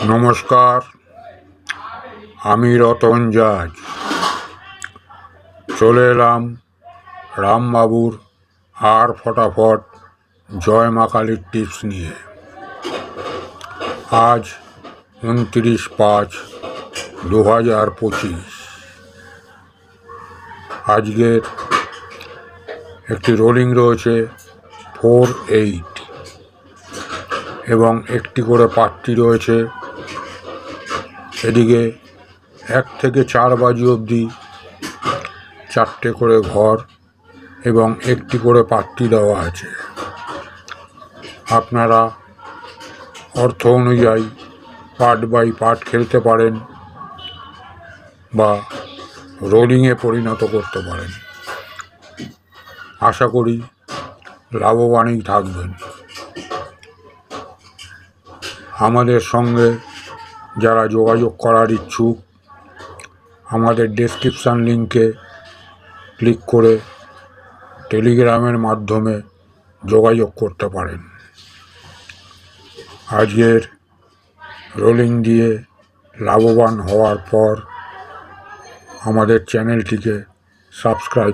নমস্কার, আমি রতন জাজ চলে এলাম রামবাবুর আর ফটাফট জয় মা কালীর টিপস নিয়ে। আজ 29/5/2025। আজকের একটি রোলিং রয়েছে 4/8 এবং একটি করে পাট্টি রয়েছে। এদিকে 1 থেকে 4 বাজি অবধি 4টে করে ঘর এবং একটি করে পাট্টি দেওয়া আছে। আপনারা অর্থ অনুযায়ী পার্ট বাই পার্ট খেলতে পারেন বা রোলিংয়ে পরিণত করতে পারেন। আশা করি লাভবানই থাকবেন। আমাদের সঙ্গে যারা যোগাযোগ করার ইচ্ছুক, আমাদের ডেসক্রিপশান লিঙ্কে ক্লিক করে টেলিগ্রামের মাধ্যমে যোগাযোগ করতে পারেন। আজকের রোলিং দিয়ে লাভবান হওয়ার পর আমাদের চ্যানেলটিকে সাবস্ক্রাইব